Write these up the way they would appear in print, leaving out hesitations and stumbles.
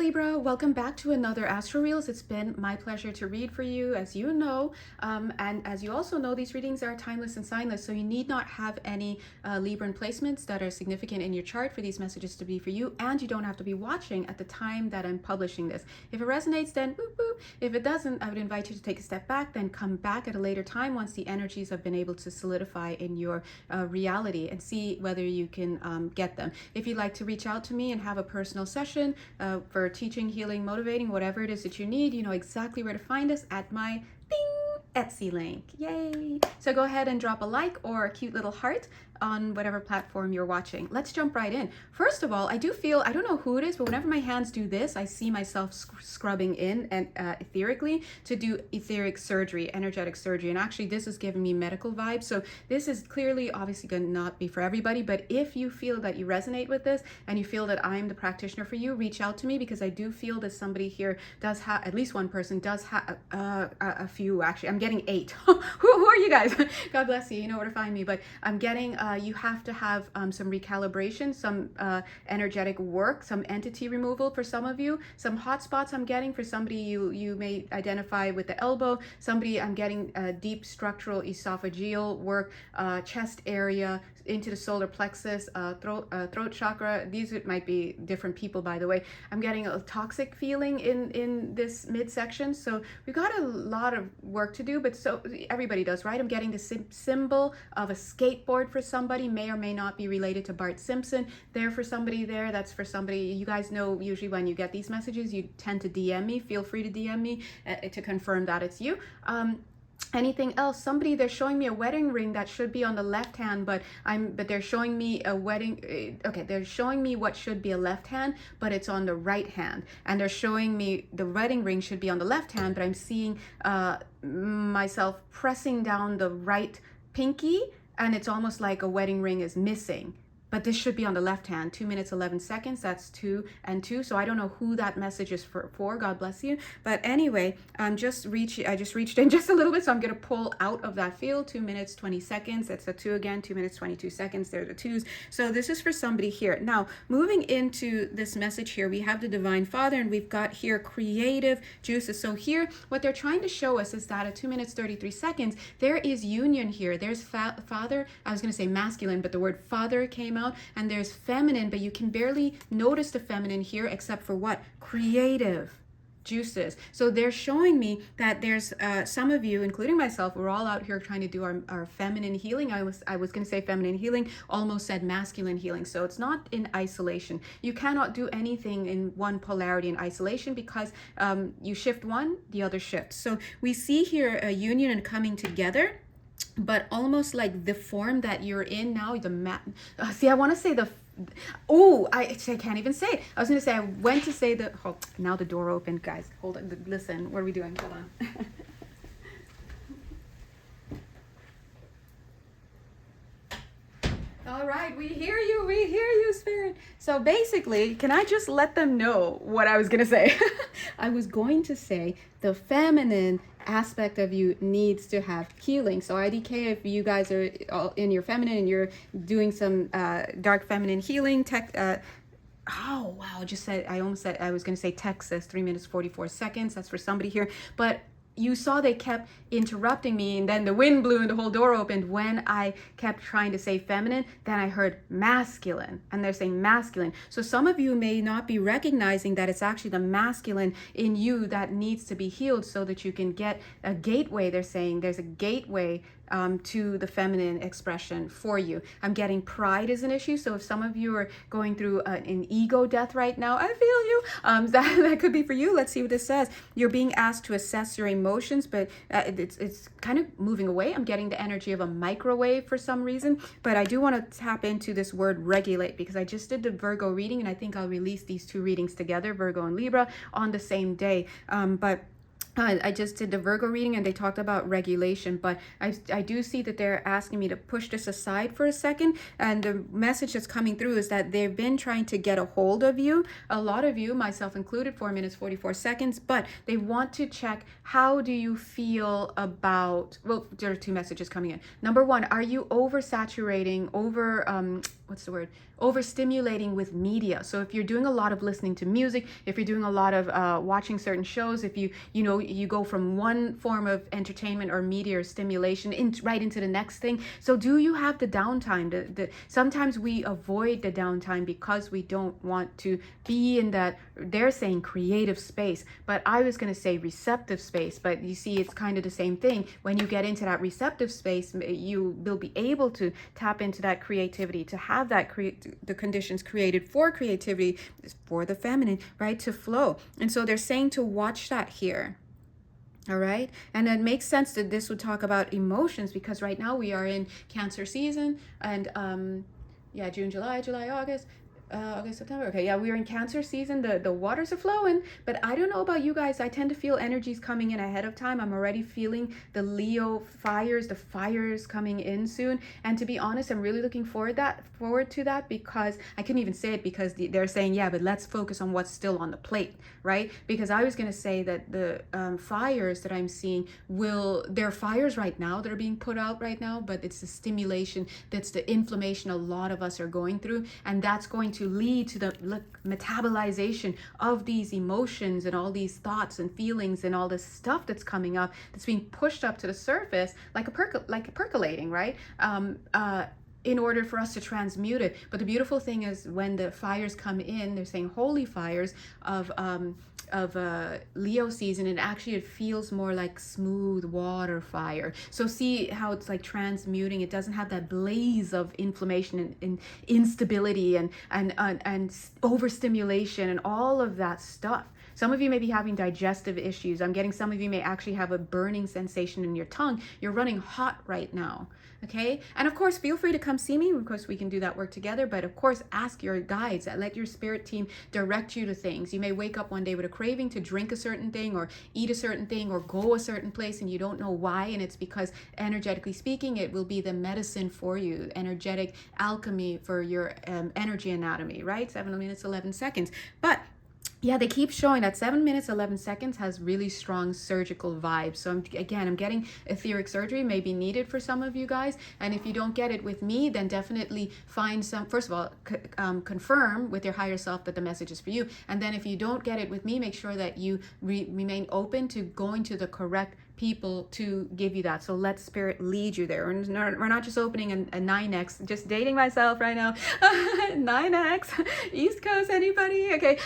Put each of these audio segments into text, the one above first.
Libra, welcome back to another Astro Reels. It's been my pleasure to read for you, as you know, and as you also know, these readings are timeless and signless, so you need not have any Libran placements that are significant in your chart for these messages to be for you, and you don't have to be watching at the time that I'm publishing this. If it resonates, then boop boop. If it doesn't, I would invite you to take a step back, then come back at a later time once the energies have been able to solidify in your reality and see whether you can get them. If you'd like to reach out to me and have a personal session, for teaching, healing, motivating, whatever it is that you need, you know exactly where to find us at my ding Etsy link. Yay! So go ahead and drop a like or a cute little heart on whatever platform you're watching. Let's jump right in. First of all, I do feel, I don't know who it is, but whenever my hands do this, I see myself scrubbing in and etherically to do etheric surgery, energetic surgery. And actually this is giving me medical vibes. So this is clearly obviously going to not be for everybody, but if you feel that you resonate with this and you feel that I'm the practitioner for you, reach out to me, because I do feel that somebody here does have, at least one person does have a few, actually. I'm getting 8. who are you guys? God bless you. You know where to find me. But I'm getting, you have to have some recalibration, some energetic work, some entity removal for some of you, some hot spots I'm getting for somebody you may identify with the elbow, somebody I'm getting deep structural esophageal work, chest area, into the solar plexus, throat chakra. These might be different people, by the way. I'm getting a toxic feeling in this midsection, so we've got a lot of work to do, but so everybody does, right? I'm getting the symbol of a skateboard for somebody, may or may not be related to Bart Simpson. There for somebody there, that's for somebody. You guys know usually when you get these messages, you tend to DM me. Feel free to DM me to confirm that it's you. Anything else? Somebody, they're showing me a wedding ring that should be on the left hand, but they're showing me a wedding, okay, they're showing me what should be a left hand, but it's on the right hand. And they're showing me the wedding ring should be on the left hand, but I'm seeing myself pressing down the right pinky, and it's almost like a wedding ring is missing. But this should be on the left hand. 2 minutes, 11 seconds. That's 2 and 2. So I don't know who that message is for. God bless you. But anyway, I just reached in just a little bit. So I'm going to pull out of that field. 2 minutes, 20 seconds. That's a 2 again. 2 minutes, 22 seconds. There are the 2s. So this is for somebody here. Now, moving into this message here, we have the Divine Father, and we've got here creative juices. So here, what they're trying to show us is that at 2 minutes, 33 seconds, there is union here. There's father. I was going to say masculine, but the word father came out. And there's feminine, but you can barely notice the feminine here except for what? Creative juices. So they're showing me that there's some of you, including myself, we're all out here trying to do our feminine healing. I was going to say feminine healing, almost said masculine healing. So it's not in isolation. You cannot do anything in one polarity in isolation, because you shift one, the other shifts. So we see here a union and coming together, but almost like the form that you're in now, see, I want to say I can't even say it. I was going to say, I went to say now the door opened, guys. Hold on, listen, what are we doing? Hold on. All right, we hear you, Spirit. So basically, can I just let them know what I was going to say? I was going to say the feminine aspect of you needs to have healing. So IDK, if you guys are all in your feminine and you're doing some dark feminine healing, oh wow, I was going to say Texas, 3 minutes, 44 seconds. That's for somebody here. But you saw they kept interrupting me, and then the wind blew and the whole door opened when I kept trying to say feminine. Then I heard masculine, and they're saying masculine. So some of you may not be recognizing that it's actually the masculine in you that needs to be healed, so that you can get a gateway. They're saying there's a gateway to the feminine expression for you. I'm getting pride is an issue. So if some of you are going through an ego death right now, I feel you. That could be for you. Let's see what this says. You're being asked to assess your emotions, but it's kind of moving away. I'm getting the energy of a microwave for some reason, but I do want to tap into this word regulate, because I just did the Virgo reading, and I think I'll release these 2 readings together, Virgo and Libra, on the same day. But I just did the Virgo reading and they talked about regulation, but I do see that they're asking me to push this aside for a second. And the message that's coming through is that they've been trying to get a hold of you, a lot of you, myself included, 4 minutes, 44 seconds, but they want to check, how do you feel about, well, there are 2 messages coming in. Number 1, are you oversaturating, what's the word? Overstimulating with media. So if you're doing a lot of listening to music, if you're doing a lot of watching certain shows, if you go from one form of entertainment or media or stimulation right into the next thing. So do you have the downtime? Sometimes we avoid the downtime because we don't want to be in that, they're saying creative space, but I was going to say receptive space. But you see, it's kind of the same thing. When you get into that receptive space, you will be able to tap into that creativity, to have that the conditions created for creativity, for the feminine, right, to flow. And so they're saying to watch that here. All right. And it makes sense that this would talk about emotions, because right now we are in Cancer season, and June, July, August. August, September. Okay, yeah, we're in Cancer season. The waters are flowing, but I don't know about you guys. I tend to feel energies coming in ahead of time. I'm already feeling the Leo fires, the fires coming in soon. And to be honest, I'm really looking forward to that, because I couldn't even say it because they're saying, yeah, but let's focus on what's still on the plate, right? Because I was going to say that the fires that I'm seeing there are fires right now that are being put out right now, but it's the stimulation, that's the inflammation a lot of us are going through, and that's going to lead to the metabolization of these emotions and all these thoughts and feelings and all this stuff that's coming up, that's being pushed up to the surface like percolating, right? In order for us to transmute it. But the beautiful thing is, when the fires come in, they're saying holy fires of Leo season, and actually it feels more like smooth water fire. So see how it's like transmuting. It doesn't have that blaze of inflammation and instability and overstimulation and all of that stuff. Some of you may be having digestive issues. I'm getting some of you may actually have a burning sensation in your tongue. You're running hot right now. Okay. And of course, feel free to come see me. Of course, we can do that work together. But of course, ask your guides. Let your spirit team direct you to things. You may wake up one day with a craving to drink a certain thing or eat a certain thing or go a certain place, and you don't know why. And it's because, energetically speaking, it will be the medicine for you, energetic alchemy for your energy anatomy, right? 7 minutes, 11 seconds. But yeah, they keep showing that 7 minutes, 11 seconds has really strong surgical vibes. So I'm getting etheric surgery may be needed for some of you guys. And if you don't get it with me, then definitely find some, first of all, confirm with your higher self that the message is for you. And then if you don't get it with me, make sure that you remain open to going to the correct people to give you that. So let spirit lead you there. We're not just opening a 9x, just dating myself right now. 9x, East Coast, anybody? Okay.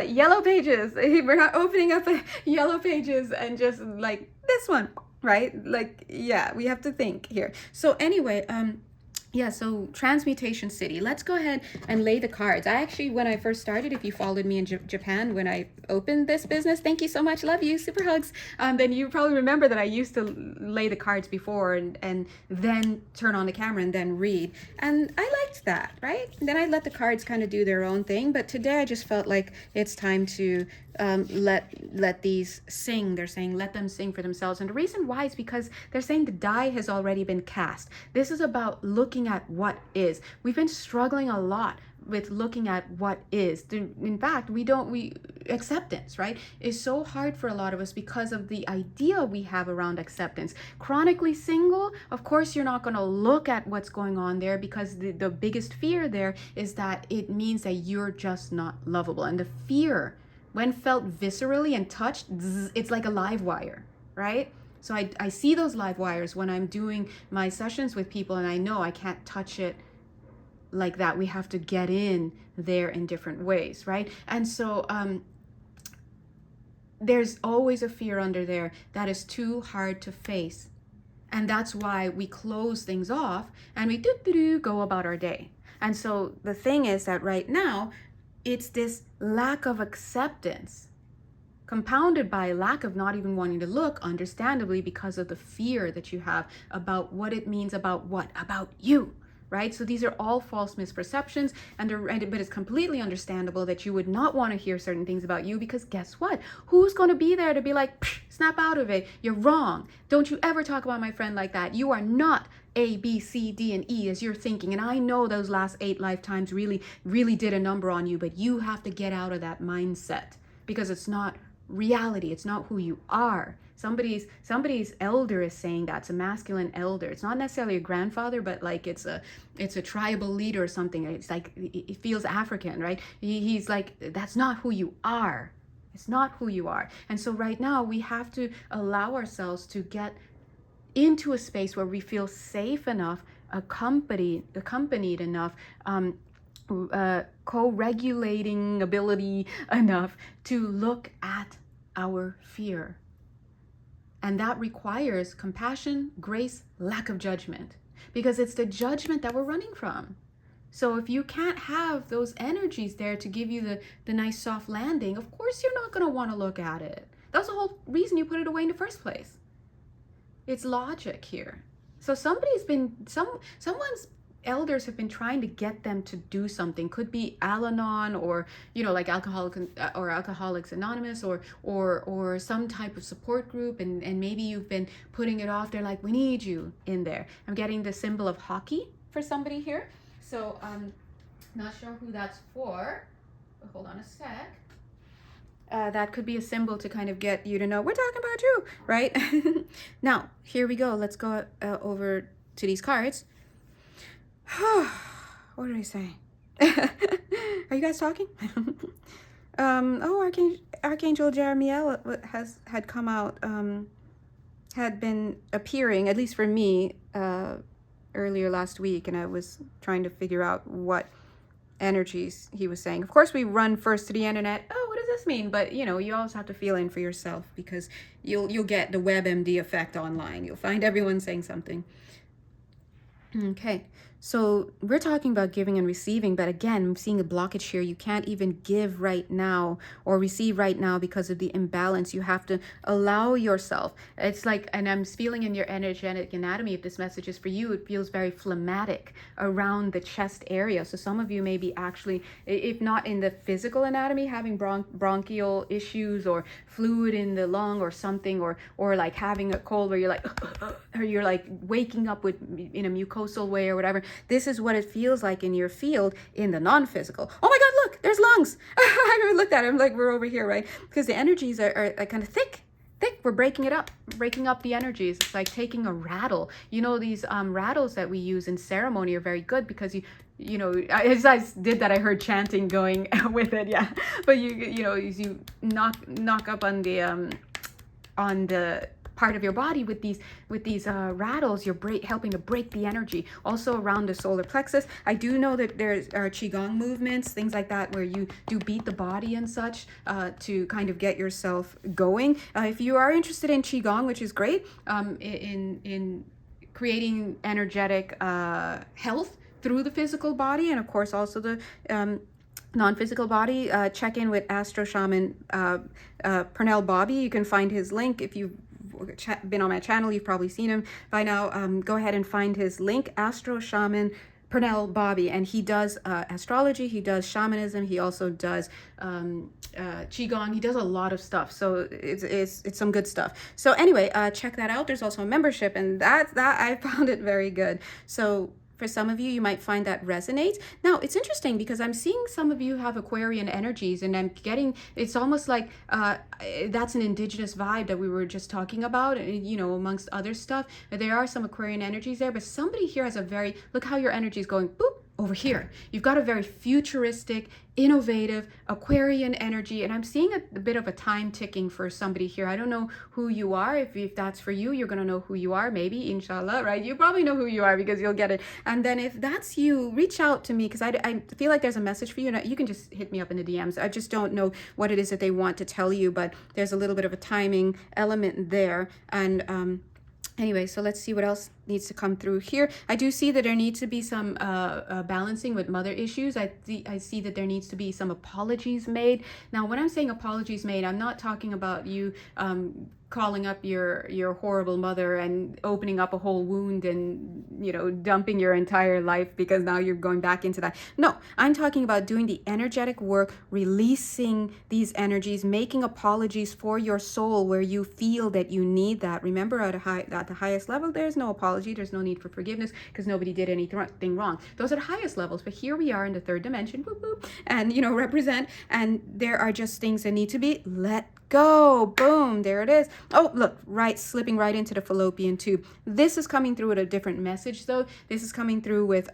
Yellow pages. We're not opening up a yellow pages and just like this one, right? Like, yeah, we have to think here. So anyway, yeah, so Transmutation City. Let's go ahead and lay the cards. I actually, when I first started, if you followed me in Japan, when I opened this business, thank you so much, love you, super hugs. Then you probably remember that I used to lay the cards before and then turn on the camera and then read. And I liked that, right? And then I let the cards kind of do their own thing. But today I just felt like it's time to let these sing. They're saying let them sing for themselves, and the reason why is because they're saying the die has already been cast. This is about looking at what is. We've been struggling a lot with looking at what is. In fact, acceptance, right, is so hard for a lot of us because of the idea we have around acceptance. Chronically single, of course, you're not going to look at what's going on there, because the biggest fear there is that it means that you're just not lovable. And the fear, when felt viscerally and touched, it's like a live wire, right? So I see those live wires when I'm doing my sessions with people, and I know I can't touch it like that. We have to get in there in different ways, right? And so there's always a fear under there that is too hard to face. And that's why we close things off and we go about our day. And so the thing is that right now, it's this lack of acceptance, compounded by a lack of not even wanting to look, understandably, because of the fear that you have about what it means about what? About you, right? So these are all false misperceptions, but it's completely understandable that you would not want to hear certain things about you, because guess what? Who's going to be there to be like, snap out of it? You're wrong. Don't you ever talk about my friend like that. You are not A, B, C, D, and E as you're thinking. And I know those last 8 lifetimes really, really did a number on you, but you have to get out of that mindset, because it's not reality. It's not who you are. Somebody's elder is saying that. It's a masculine elder. It's not necessarily a grandfather, but like it's a tribal leader or something. It's like, it feels African, right? He's like, that's not who you are. It's not who you are. And so right now we have to allow ourselves to get into a space where we feel safe enough, accompanied enough, co-regulating ability enough to look at our fear. And that requires compassion, grace, lack of judgment, because it's the judgment that we're running from. So if you can't have those energies there to give you the nice soft landing, of course you're not going to want to look at it. That's the whole reason you put it away in the first place. It's logic here. So someone's elders have been trying to get them to do something. Could be Al-Anon, or like Alcoholics Anonymous, or some type of support group, and maybe you've been putting it off. They're like, we need you in there. I'm getting the symbol of hockey for somebody here, so not sure who that's for, but hold on a sec. That could be a symbol to kind of get you to know we're talking about you, right? Now here we go. Let's go over to these cards. What did I say? Are you guys talking? Archangel Jeremiel had come out, had been appearing, at least for me, earlier last week, and I was trying to figure out what energies he was saying. Of course, we run first to the internet. Oh, what does this mean? But you always have to feel in for yourself, because you'll get the WebMD effect online. You'll find everyone saying something. Okay, so we're talking about giving and receiving, but again, I'm seeing a blockage here. You can't even give right now or receive right now because of the imbalance. You have to allow yourself. It's like, and I'm feeling in your energetic anatomy, if this message is for you, it feels very phlegmatic around the chest area. So some of you may be actually, if not in the physical anatomy, having bronchial issues or fluid in the lung or something, or like having a cold where you're like, or you're like waking up in a mucosal way or whatever. This is what it feels like in your field in the non-physical. Oh my God, look, there's lungs. I looked at it, I'm like, we're over here, right? Because the energies are kind of thick. We're breaking up the energies. It's like taking a rattle. These rattles that we use in ceremony are very good, because as I did that, I heard chanting going with it, yeah. But you knock up on the part of your body with these rattles. You're helping to break the energy. Also around the solar plexus, I do know that there are qigong movements, things like that, where you do beat the body and such to kind of get yourself going. If you are interested in qigong, which is great, in creating energetic health through the physical body, and of course also the non-physical body, check in with Astro Shaman Pernell Bobby. You can find his link. If you've been on my channel, you've probably seen him by now. Go ahead and find his link, Astro Shaman Pernell Bobby, and he does astrology, he does shamanism, he also does qigong, he does a lot of stuff. So it's some good stuff. So anyway, check that out. There's also a membership, and that I found it very good. So for some of you, you might find that resonates. Now, it's interesting because I'm seeing some of you have Aquarian energies, and I'm getting, it's almost like that's an indigenous vibe that we were just talking about, amongst other stuff. There are some Aquarian energies there, but somebody here has look how your energy is going, boop, over here. You've got a very futuristic, innovative Aquarian energy, and I'm seeing a bit of a time ticking for somebody here. I don't know who you are. If that's for you, you're going to know who you are, maybe, inshallah, right? You probably know who you are because you'll get it. And then if that's you, reach out to me, because I feel like there's a message for you, and you can just hit me up in the DMs. I just don't know what it is that they want to tell you, but there's a little bit of a timing element there. And anyway, so let's see what else needs to come through here. I do see that there needs to be some balancing with mother issues. I see that there needs to be some apologies made. Now, when I'm saying apologies made, I'm not talking about you calling up your horrible mother and opening up a whole wound and, you know, dumping your entire life because now you're going back into that. No, I'm talking about doing the energetic work, releasing these energies, making apologies for your soul where you feel that you need that. Remember, at the highest level, there's no apology, there's no need for forgiveness because nobody did anything wrong. Those are the highest levels, but here we are in the third dimension, boop, boop, and, you know, represent, and there are just things that need to be let go. Boom, there it is. Oh, look, right, slipping right into the fallopian tube. This is coming through with a different message though. This is coming through with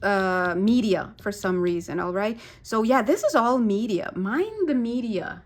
media for some reason. All right, so yeah, this is all media. Mind the media.